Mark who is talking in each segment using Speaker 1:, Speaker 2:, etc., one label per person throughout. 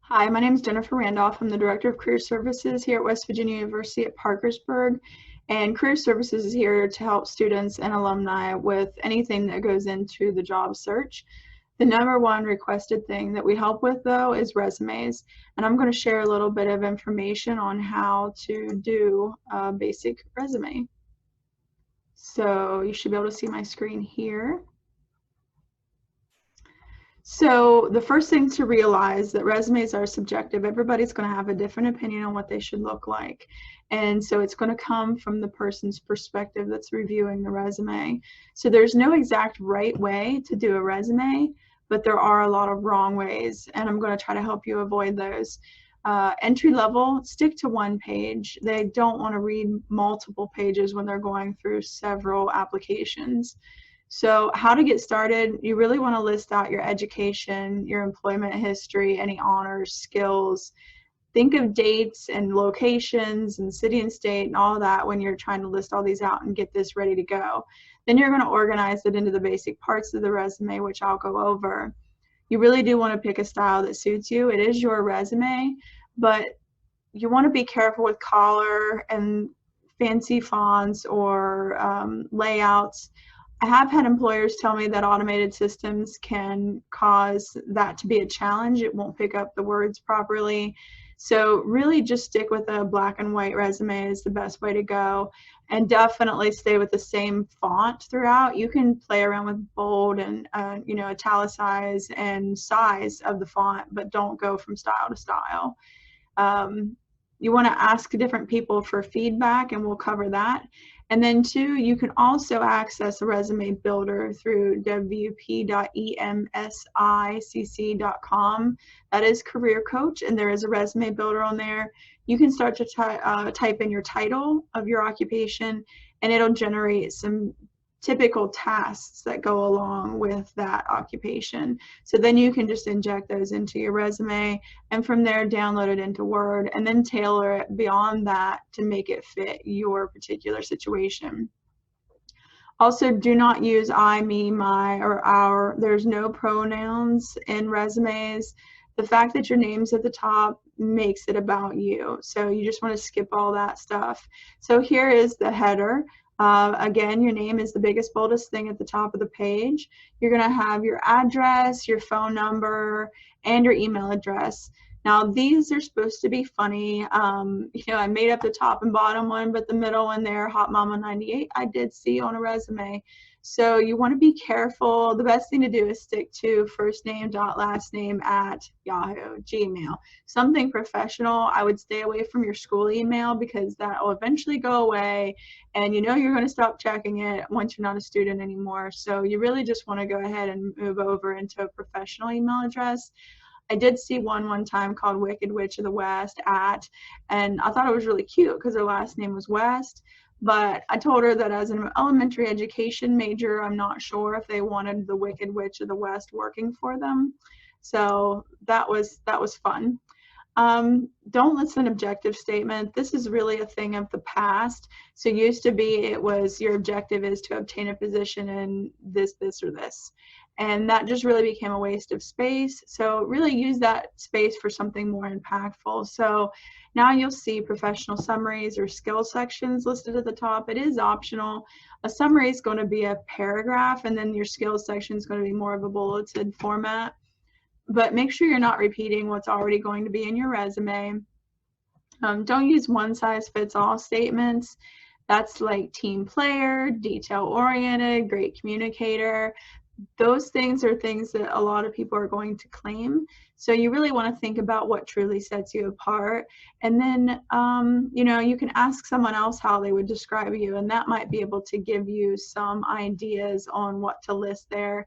Speaker 1: Hi, my name is Jennifer Randolph. I'm the Director of Career Services here at West Virginia University at Parkersburg. And Career Services is here to help students and alumni with anything that goes into the job search. The number one requested thing that we help with, though, is resumes. And I'm going to share a little bit of information on how to do a basic resume. So you should be able to see my screen here. So the first thing to realize that resumes are subjective. Everybody's going to have a different opinion on what they should look like. And so it's going to come from the person's perspective that's reviewing the resume. So there's no exact right way to do a resume, but there are a lot of wrong ways, and I'm going to try to help you avoid those. Entry level, stick to one page. They don't want to read multiple pages when they're going through several applications. So how to get started, you really want to list out your education, your employment history, any honors, skills. Think of dates and locations and city and state and all that when you're trying to list all these out and get this ready to go. Then you're going to organize it into the basic parts of the resume, which I'll go over. You really do want to pick a style that suits you. It is your resume, but you want to be careful with color and fancy fonts or layouts. I have had employers tell me that automated systems can cause that to be a challenge. It won't pick up the words properly. So really just stick with a black and white resume is the best way to go, and definitely stay with the same font throughout. You can play around with bold and italicize and size of the font, but don't go from style to style. You want to ask different people for feedback, and we'll cover that. And then two, you can also access a resume builder through wp.emsicc.com. That is Career Coach, and there is a resume builder on there. You can start to type in your title of your occupation, and it'll generate some typical tasks that go along with that occupation. So then you can just inject those into your resume, and from there download it into Word, and then tailor it beyond that to make it fit your particular situation. Also, do not use I, me, my, or our. There's no pronouns in resumes. The fact that your name's at the top makes it about you. So you just want to skip all that stuff. So here is the header. Again, your name is the biggest, boldest thing at the top of the page. You're going to have your address, your phone number, and your email address. Now, these are supposed to be funny. I made up the top and bottom one, but the middle one there, Hot Mama 98, I did see on a resume. So you want to be careful. The best thing to do is stick to first name dot last name at Yahoo, Gmail. Something professional. I would stay away from your school email because that will eventually go away, and you're going to stop checking it once you're not a student anymore. So you really just want to go ahead and move over into a professional email address. I did see one time called Wicked Witch of the West and I thought it was really cute because her last name was West. But I told her that as an elementary education major, I'm not sure if they wanted the Wicked Witch of the West working for them. So that was fun. Don't list an objective statement. This is really a thing of the past. So used to be, it was your objective is to obtain a position in this, or this. And that just really became a waste of space. So really use that space for something more impactful. So now you'll see professional summaries or skill sections listed at the top. It is optional. A summary is going to be a paragraph, and then your skills section is going to be more of a bulleted format. But make sure you're not repeating what's already going to be in your resume. Don't use one-size-fits-all statements. That's like team player, detail-oriented, great communicator. Those things are things that a lot of people are going to claim. So you really want to think about what truly sets you apart. And then, you can ask someone else how they would describe you, and that might be able to give you some ideas on what to list there.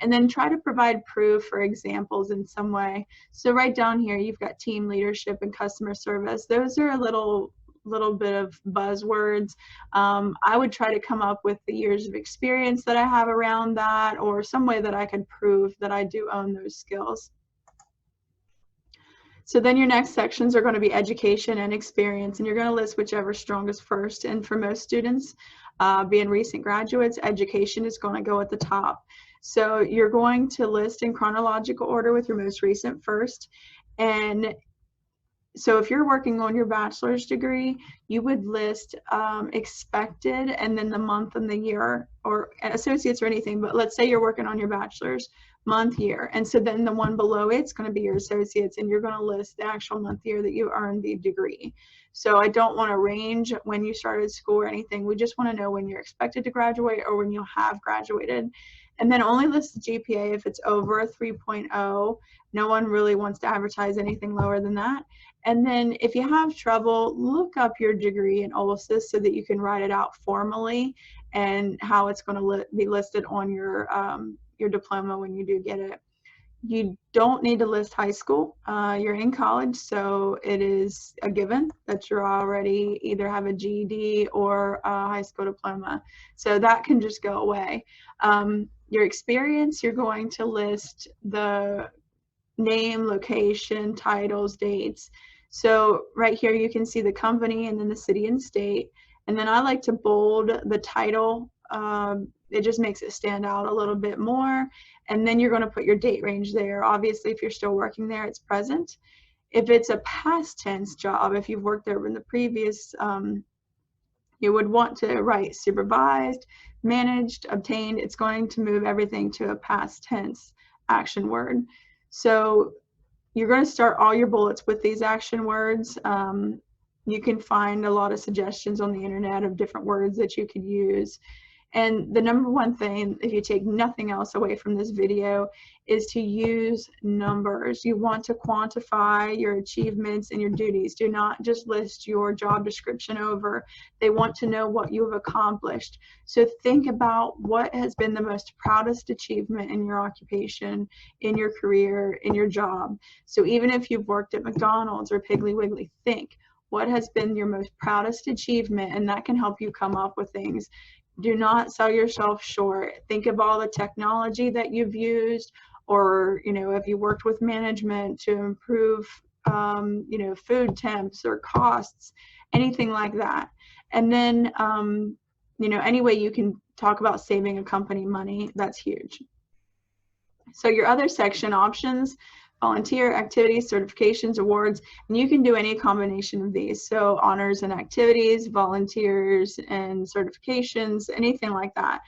Speaker 1: And then try to provide proof or examples in some way. So right down here, you've got team leadership and customer service. Those are a little bit of buzzwords. I would try to come up with the years of experience that I have around that, or some way that I could prove that I do own those skills. So then your next sections are going to be education and experience, and you're going to list whichever's strongest first. And for most students, being recent graduates, education is going to go at the top. So you're going to list in chronological order with your most recent first. And so if you're working on your bachelor's degree, you would list expected and then the month and the year, or associates or anything. But let's say you're working on your bachelor's, month, year. And so then the one below it's going to be your associates, and you're going to list the actual month, year that you earned the degree. So I don't want to range when you started school or anything. We just want to know when you're expected to graduate or when you have graduated. And then only list the GPA if it's over a 3.0. No one really wants to advertise anything lower than that. And then if you have trouble, look up your degree in OLSIS so that you can write it out formally and how it's going to be listed on your diploma when you do get it. You don't need to list high school. You're in college, so it is a given that you're already either have a GED or a high school diploma. So that can just go away. Your experience, you're going to list the name, location, titles, dates. So right here you can see the company and then the city and state. And then I like to bold the title. It just makes it stand out a little bit more. And then you're going to put your date range there. Obviously, if you're still working there, it's present. If it's a past tense job, if you've worked there in the previous, you would want to write supervised, managed, obtained. It's going to move everything to a past tense action word. So you're going to start all your bullets with these action words. You can find a lot of suggestions on the internet of different words that you could use. And the number one thing, if you take nothing else away from this video, is to use numbers. You want to quantify your achievements and your duties. Do not just list your job description over. They want to know what you have accomplished. So think about what has been the most proudest achievement in your occupation, in your career, in your job. So even if you've worked at McDonald's or Piggly Wiggly, think, what has been your most proudest achievement? And that can help you come up with things. Do not sell yourself short. Think of all the technology that you've used, or, if you worked with management to improve, food temps or costs, anything like that. And then, any way you can talk about saving a company money, that's huge. So your other section, options, volunteer, activities, certifications, awards, and you can do any combination of these. So honors and activities, volunteers and certifications, anything like that.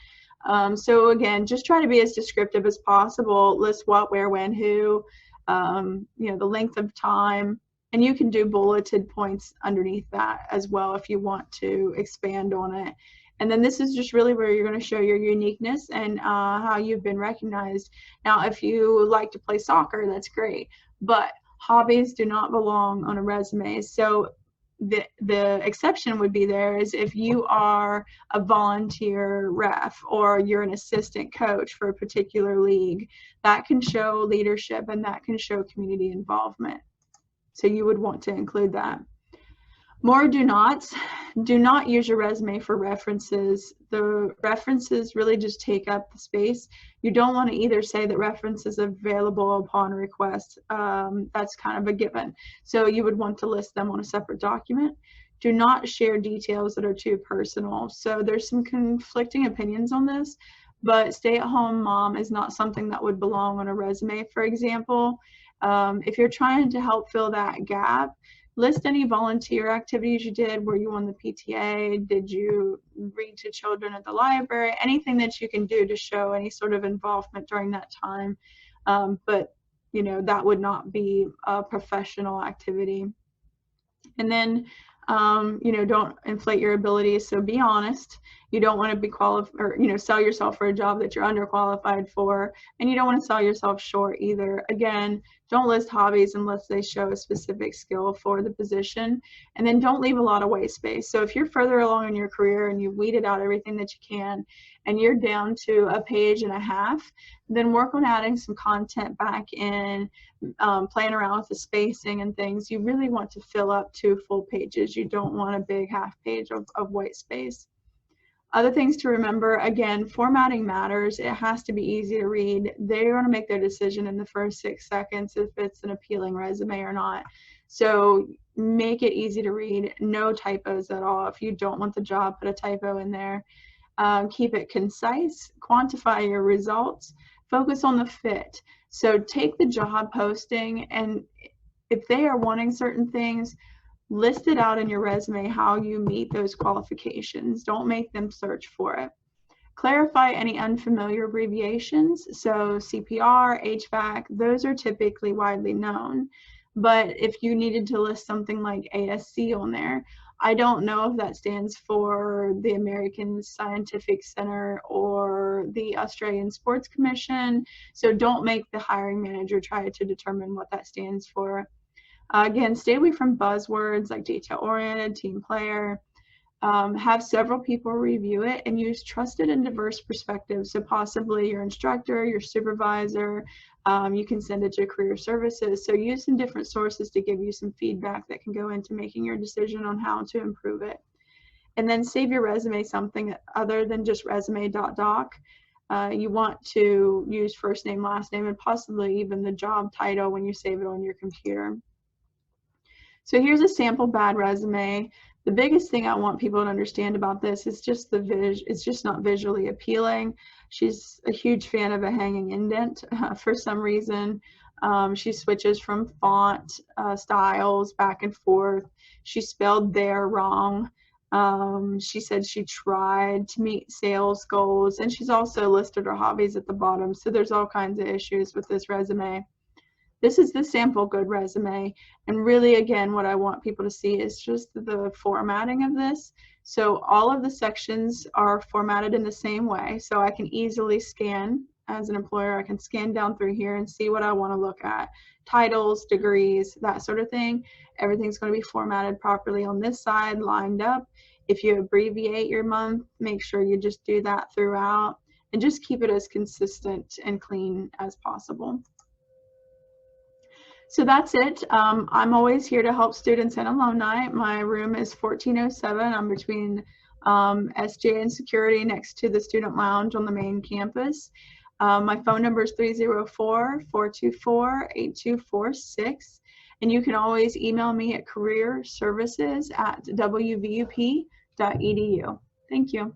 Speaker 1: So again, just try to be as descriptive as possible. List what, where, when, who, the length of time, and you can do bulleted points underneath that as well if you want to expand on it. And then this is just really where you're going to show your uniqueness and how you've been recognized. Now, if you like to play soccer, that's great, but hobbies do not belong on a resume. So the exception would be there is if you are a volunteer ref or you're an assistant coach for a particular league, that can show leadership and that can show community involvement. So you would want to include that. More do nots. Do not use your resume for references. The references really just take up the space. You don't want to either say that references are available upon request. That's kind of a given. So you would want to list them on a separate document. Do not share details that are too personal. So there's some conflicting opinions on this, but stay-at-home mom is not something that would belong on a resume, for example. If you're trying to help fill that gap, list any volunteer activities you did. Were you on the PTA? Did you read to children at the library? Anything that you can do to show any sort of involvement during that time. But, that would not be a professional activity. And then, don't inflate your abilities. So be honest. You don't want to be qualified or, sell yourself for a job that you're underqualified for. And you don't want to sell yourself short either. Again, don't list hobbies unless they show a specific skill for the position. And then don't leave a lot of white space. So if you're further along in your career and you've weeded out everything that you can and you're down to a page and a half, then work on adding some content back in, playing around with the spacing and things. You really want to fill up 2 full pages. You don't want a big half page of white space. Other things to remember, again, formatting matters. It has to be easy to read. They're going to make their decision in the first 6 seconds if it's an appealing resume or not. So make it easy to read. No typos at all. If you don't want the job, put a typo in there. Keep it concise. Quantify your results. Focus on the fit. So take the job posting and if they are wanting certain things, list it out in your resume how you meet those qualifications. Don't make them search for it. Clarify any unfamiliar abbreviations. So CPR, HVAC, those are typically widely known. But if you needed to list something like ASC on there, I don't know if that stands for the American Scientific Center or the Australian Sports Commission. So don't make the hiring manager try to determine what that stands for. Again, stay away from buzzwords like detail-oriented, team player. Have several people review it and use trusted and diverse perspectives. So possibly your instructor, your supervisor, you can send it to Career Services. So use some different sources to give you some feedback that can go into making your decision on how to improve it. And then save your resume something other than just resume.doc. You want to use first name, last name, and possibly even the job title when you save it on your computer. So here's a sample bad resume. The biggest thing I want people to understand about this is just it's just not visually appealing. She's a huge fan of a hanging indent for some reason. She switches from font styles back and forth. She spelled there wrong. She said she tried to meet sales goals, and she's also listed her hobbies at the bottom. So there's all kinds of issues with this resume. This is the sample good resume, and really, again, what I want people to see is just the formatting of this. So all of the sections are formatted in the same way, so I can easily scan as an employer. I can scan down through here and see what I want to look at. Titles, degrees, that sort of thing. Everything's going to be formatted properly on this side, lined up. If you abbreviate your month, make sure you just do that throughout, and just keep it as consistent and clean as possible. So that's it. I'm always here to help students and alumni. My room is 1407. I'm between SJ and security next to the student lounge on the main campus. My phone number is 304-424-8246. And you can always email me at careerservices@wvup.edu. Thank you.